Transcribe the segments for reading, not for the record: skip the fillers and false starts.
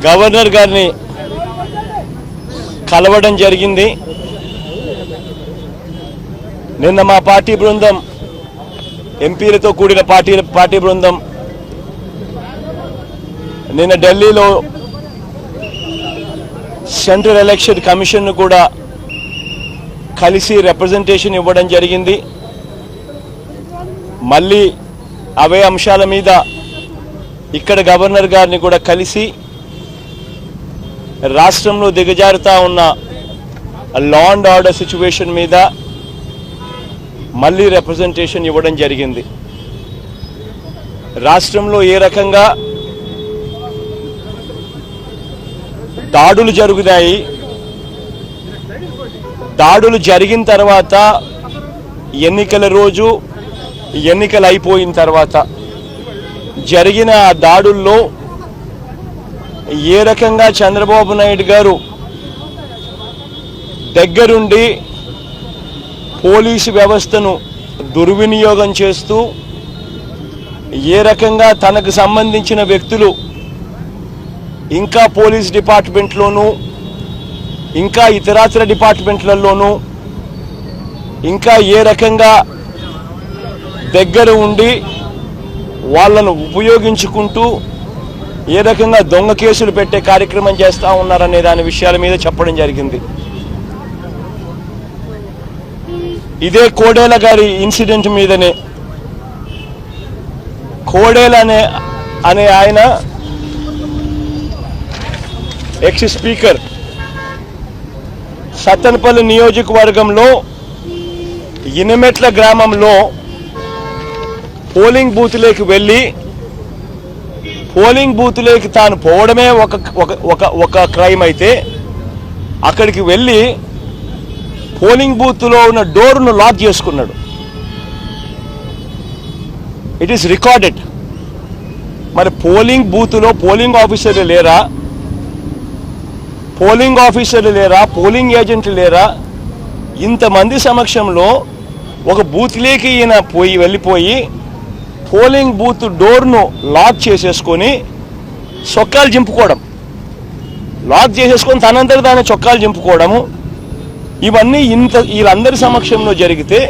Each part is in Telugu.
గవర్నర్ గారిని కలవడం జరిగింది. నిన్న మా పార్టీ బృందం, ఎంపీలతో కూడిన పార్టీ బృందం నిన్న ఢిల్లీలో సెంట్రల్ ఎలక్షన్ కమిషన్ను కూడా కలిసి రిప్రజెంటేషన్ ఇవ్వడం జరిగింది. మళ్ళీ అవే అంశాల మీద ఇక్కడ గవర్నర్ గారిని కూడా కలిసి రాష్ట్రంలో దిగజారుతా ఉన్న లా అండ్ ఆర్డర్ సిచ్యువేషన్ మీద మళ్ళీ రిప్రజెంటేషన్ ఇవ్వడం జరిగింది. రాష్ట్రంలో ఏ రకంగా దాడులు జరుగుతాయి, దాడులు జరిగిన తర్వాత ఎన్నికల రోజు, ఎన్నికలు అయిపోయిన తర్వాత జరిగిన ఆ దాడుల్లో ఏ రకంగా చంద్రబాబు నాయుడు గారు దగ్గరుండి పోలీసు వ్యవస్థను దుర్వినియోగం చేస్తూ, ఏ రకంగా తనకు సంబంధించిన వ్యక్తులు ఇంకా పోలీస్ డిపార్ట్మెంట్లోనూ, ఇంకా ఇతరాతర డిపార్ట్మెంట్లలోనూ ఇంకా ఏ రకంగా దగ్గర ఉండి వాళ్ళను ఉపయోగించుకుంటూ ఏ రకంగా దొంగ కేసులు పెట్టే కార్యక్రమం చేస్తూ ఉన్నారనే దాని విషయాల మీద చెప్పడం జరిగింది. ఇదే కోడేల గారి ఇన్సిడెంట్ మీదనే కోడేల అనే ఆయన ఎక్స్ స్పీకర్ సత్తెనపల్లి నియోజకవర్గంలో ఇనమెట్ల గ్రామంలో పోలింగ్ బూత్లోకి వెళ్ళి పోలింగ్ బూత్లోకి తాను పోవడమే ఒక క్రైమ్ అయితే, అక్కడికి వెళ్ళి పోలింగ్ బూత్లో ఉన్న డోర్ను లాక్ చేసుకున్నాడు. It is recorded. మరి పోలింగ్ బూత్లో పోలింగ్ ఆఫీసర్లు లేరా, పోలింగ్ ఏజెంట్లు లేరా? ఇంతమంది సమక్షంలో ఒక బూత్లోకి ఈయన వెళ్ళిపోయి పోలింగ్ బూత్ డోర్ను లాక్ చేసేసుకొని చొక్కాలు చింపుకోవడం, లాక్ చేసేసుకొని తనంతట దాని చొక్కాలు చింపుకోవడము, ఇవన్నీ వీళ్ళందరి సమక్షంలో జరిగితే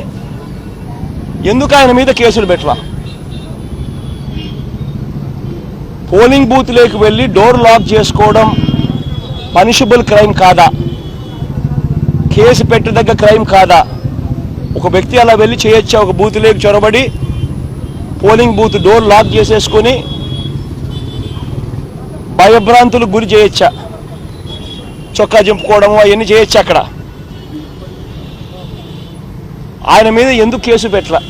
ఎందుకు ఆయన మీద కేసులు పెట్టరా? పోలింగ్ బూత్లోకి వెళ్ళి డోర్ లాక్ చేసుకోవడం పనిషబుల్ క్రైమ్ కాదా? కేసు పెట్టదగ్గ క్రైమ్ కాదా? ఒక వ్యక్తి అలా వెళ్ళి చేయొచ్చా? ఒక బూత్లోకి చొరబడి పోలింగ్ బూత్ డోర్ లాక్ చేసేసుకొని భయభ్రాంతులకు గురి చేయొచ్చా? చొక్కా చింపుకోవడము అవన్నీ చేయొచ్చా? అక్కడ ఆయన మీద ఎందుకు కేసు పెట్టలా?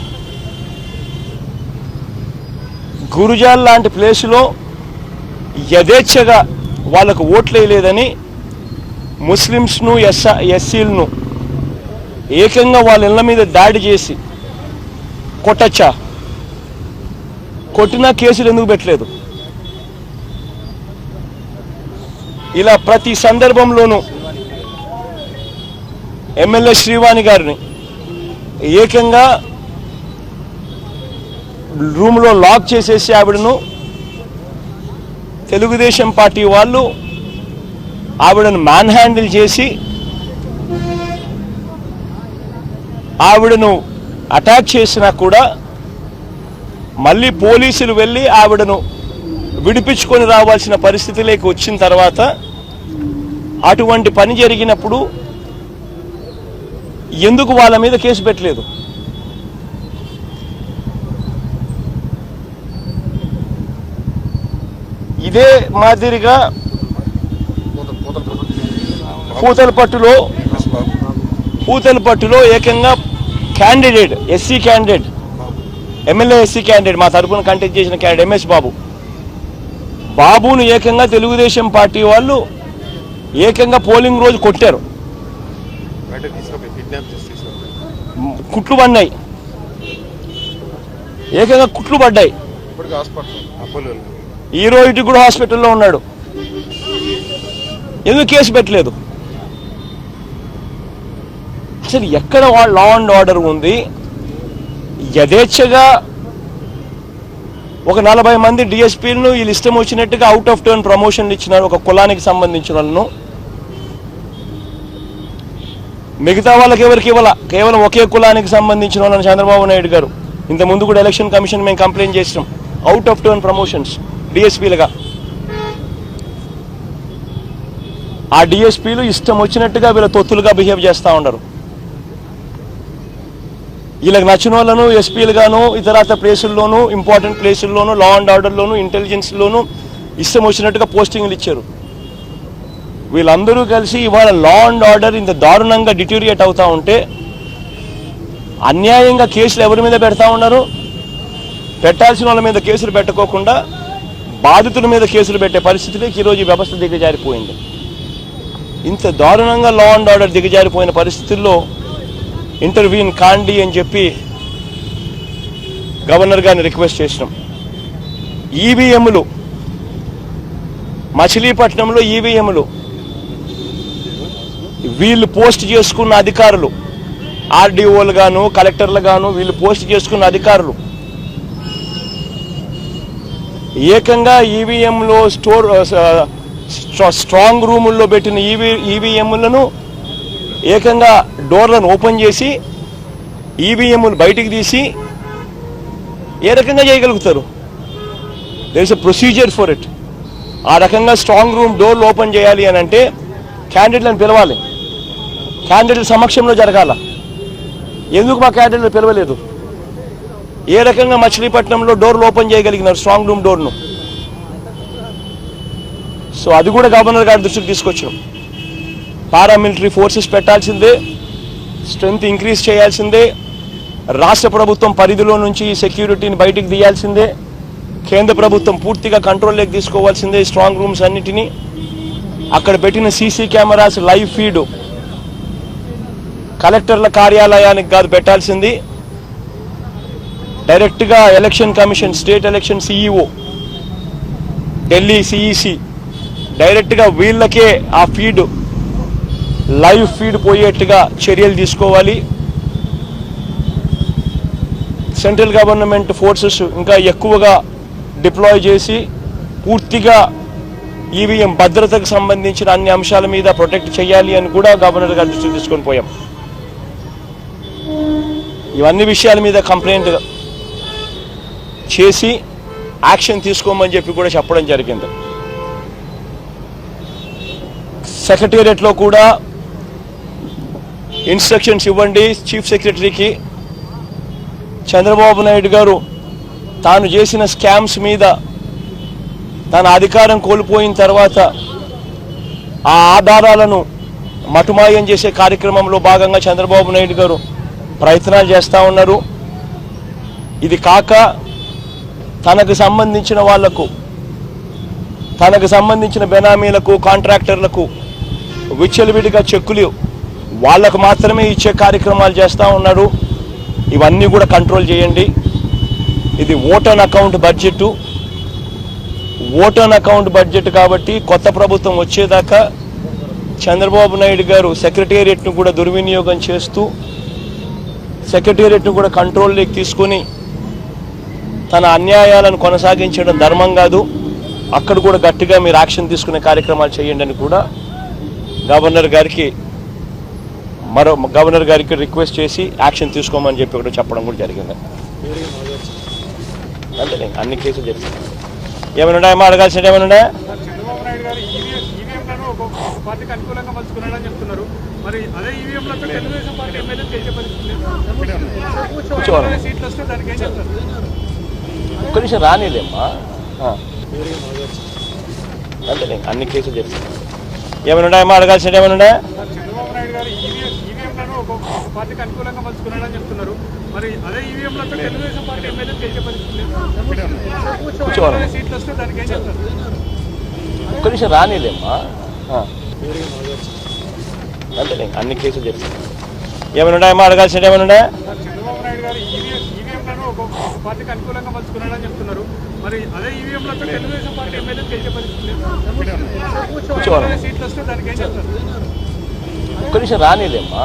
గురుజాల్ లాంటి ప్లేసులో యథేచ్ఛగా వాళ్ళకు ఓట్లు వేయలేదని ముస్లిమ్స్ను ఎస్సీలను ఏకంగా వాళ్ళ ఇళ్ల మీద దాడి చేసి కొట్టచ్చా? కొట్టినా కేసులు ఎందుకు పెట్టలేదు? ఇలా ప్రతి సందర్భంలోనూ ఎమ్మెల్యే శ్రీవాణి గారిని ఏకంగా రూమ్లో లాక్ చేసేసి ఆవిడను తెలుగుదేశం పార్టీ వాళ్ళు ఆవిడను మ్యాన్ హ్యాండిల్ చేసి ఆవిడను అటాక్ చేసినా కూడా మళ్ళీ పోలీసులు వెళ్ళి ఆవిడను విడిపించుకొని రావాల్సిన పరిస్థితిలోకి వచ్చిన తర్వాత అటువంటి పని జరిగినప్పుడు ఎందుకు వాళ్ళ మీద కేసు పెట్టలేదు? ఇదే మాదిరిగా పూతలపట్టులో ఏకంగా candidate, SC candidate, MLA SC candidate, మా తరఫున కంటెస్ట్ చేసిన క్యాండిడేట్ ఎంఎస్ బాబును ఏకంగా తెలుగుదేశం పార్టీ వాళ్ళు ఏకంగా పోలింగ్ రోజు కొట్టారు. కుట్లు పడినాయి, ఏకంగా కుట్లు పడ్డాయి. ఈ రోజు కూడా హాస్పిటల్లో ఉన్నాడు. ఎందుకు కేసు పెట్టలేదు? అసలు ఎక్కడ లా అండ్ ఆర్డర్ ఉంది? యథేచ్ఛగా ఒక 40 మంది డిఎస్పీలను వీళ్ళు ఇష్టం వచ్చినట్టుగా అవుట్ ఆఫ్ టర్న్ ప్రమోషన్లు ఇచ్చినారు ఒక కులానికి సంబంధించిన వాళ్ళను. మిగతా వాళ్ళకి ఎవరికి ఇవ్వాల, కేవలం ఒకే కులానికి సంబంధించిన వాళ్ళని చంద్రబాబు నాయుడు గారు. ఇంత ముందు కూడా ఎలక్షన్ కమిషన్ మేము కంప్లైంట్ చేసినాం, అవుట్ ఆఫ్ టర్న్ ప్రమోషన్స్ డిఎస్పీలుగా. ఆ డిఎస్పీలు ఇష్టం వచ్చినట్టుగా వీళ్ళ తొత్తులుగా బిహేవ్ చేస్తూ ఉన్నారు. వీళ్ళకి నచ్చిన వాళ్ళను ఎస్పీలుగాను ఇతరత్ర ప్లేసుల్లోనూ, ఇంపార్టెంట్ ప్లేసుల్లోనూ, లా అండ్ ఆర్డర్లోనూ, ఇంటెలిజెన్స్లోనూ ఇష్టం వచ్చినట్టుగా పోస్టింగ్లు ఇచ్చారు. వీళ్ళందరూ కలిసి ఇవాళ లా అండ్ ఆర్డర్ ఇంత దారుణంగా డిటీరియేట్ అవుతూ ఉంటే అన్యాయంగా కేసులు ఎవరి మీద పెడతా ఉన్నారు? పెట్టాల్సిన వాళ్ళ మీద కేసులు పెట్టకోకుండా బాధితుల మీద కేసులు పెట్టే పరిస్థితిలోకి ఈరోజు ఈ వ్యవస్థ దిగజారిపోయింది. ఇంత దారుణంగా లా అండ్ ఆర్డర్ దిగజారిపోయిన పరిస్థితుల్లో ఇంటర్వ్యూన్ కాండి అని చెప్పి గవర్నర్ గారిని రిక్వెస్ట్ చేసినాం. ఈవీఎంలు మచిలీపట్నంలో ఈవీఎంలు వీళ్ళు పోస్ట్ చేసుకున్న అధికారులు, ఆర్డీఓలు గాను కలెక్టర్లు గాను వీళ్ళు పోస్ట్ చేసుకున్న అధికారులు ఏకంగా ఈవీఎంలో స్ట్రాంగ్ రూముల్లో పెట్టిన ఈవీఎంలను ఏకంగా డోర్లను ఓపెన్ చేసి ఈవీఎంలు బయటికి తీసి ఏ రకంగా చేయగలుగుతారు? There is a procedure for it. ఆ రకంగా స్ట్రాంగ్ రూమ్ డోర్లు ఓపెన్ చేయాలి అని అంటే క్యాండిడేట్లను పిలవాలి, క్యాండిడేట్ల సమక్షంలో జరగాల. ఎందుకు మా క్యాండిడేట్లు పిలవలేదు? ఏ రకంగా మచిలీపట్నంలో డోర్లు ఓపెన్ చేయగలిగినారు స్ట్రాంగ్ రూమ్ డోర్ను? సో అది కూడా గవర్నర్ గారి దృష్టికి తీసుకొచ్చినాం. పారామిలిటరీ ఫోర్సెస్ పెట్టాల్సిందే, స్ట్రెంగ్త్ ఇంక్రీజ్ చేయాల్సిందే, రాష్ట్ర ప్రభుత్వం పరిధిలో నుంచి సెక్యూరిటీని బయటికి తీయాల్సిందే, కేంద్ర ప్రభుత్వం పూర్తిగా కంట్రోల్లోకి తీసుకోవాల్సిందే స్ట్రాంగ్ రూమ్స్ అన్నిటినీ. అక్కడ పెట్టిన సీసీ కెమెరాస్ లైవ్ ఫీడ్ కలెక్టర్ల కార్యాలయానికి కాదు పెట్టాల్సింది, డైరెక్ట్గా election commission, state election CEO, Delhi CEC డైరెక్ట్గా వీళ్ళకే ఆ ఫీడ్ లైవ్ ఫీడ్ పోయేట్టుగా చర్యలు తీసుకోవాలి. సెంట్రల్ గవర్నమెంట్ ఫోర్సెస్ ఇంకా ఎక్కువగా డిప్లాయ్ చేసి పూర్తిగా ఈవీఎం భద్రతకు సంబంధించిన అన్ని అంశాల మీద ప్రొటెక్ట్ చేయాలి అని కూడా గవర్నర్ గారి దృష్టికి తీసుకొని పోయాం. ఇవన్నీ విషయాల మీద కంప్లైంట్ చేసి యాక్షన్ తీసుకోమని చెప్పి కూడా చెప్పడం జరిగింది. సెక్రటేరియట్లో కూడా ఇన్స్ట్రక్షన్స్ ఇవ్వండి చీఫ్ సెక్రటరీకి. చంద్రబాబు నాయుడు గారు తాను చేసిన స్కామ్స్ మీద తన అధికారం కోల్పోయిన తర్వాత ఆ ఆధారాలను మటుమాయం చేసే కార్యక్రమంలో భాగంగా చంద్రబాబు నాయుడు గారు ప్రయత్నాలు చేస్తూ ఉన్నారు. ఇది కాక తనకు సంబంధించిన వాళ్లకు, తనకు సంబంధించిన బెనామీలకు, కాంట్రాక్టర్లకు విచ్చలవిడిగా చెక్కులు వాళ్ళకు మాత్రమే ఇచ్చే కార్యక్రమాలు చేస్తూ ఉన్నారు. ఇవన్నీ కూడా కంట్రోల్ చేయండి. ఇది vote on account budget, vote on account budget కాబట్టి కొత్త ప్రభుత్వం వచ్చేదాకా చంద్రబాబు నాయుడు గారు సెక్రటేరియట్ను కూడా దుర్వినియోగం చేస్తూ సెక్రటేరియట్ను కూడా కంట్రోల్లోకి తీసుకుని తన అన్యాయాలను కొనసాగించడం ధర్మం కాదు. అక్కడ కూడా గట్టిగా మీరు యాక్షన్ తీసుకునే కార్యక్రమాలు చేయండి అని కూడా గవర్నర్ గారికి రిక్వెస్ట్ చేసి యాక్షన్ తీసుకోమని చెప్పి కూడా చెప్పడం కూడా జరిగింది. అంటే అన్ని కేసులు జరిగింది. ఏమైనా ఉన్నాయా మా అడగాల్సిన ఏమైనా ఉన్నాయా? ఒక్క నిమిషం రానిలేమ్మా. అంటే అన్ని కేసులు జరిగింది. ఏమైనా ఉన్నాయా మా అడగాల్సిన ఏమైనా ఉన్నాయా? ఒక్క నిమిషం రానిలేమ్మా. అంటే అన్ని కేసులు జరిగింది. ఏమైనా ఉన్నాయా మా అడగాల్సిన ఏమైనా ఉన్నాయా? ఒక్క మనం ఒక్క నిమిషం రానిలేమ్మా.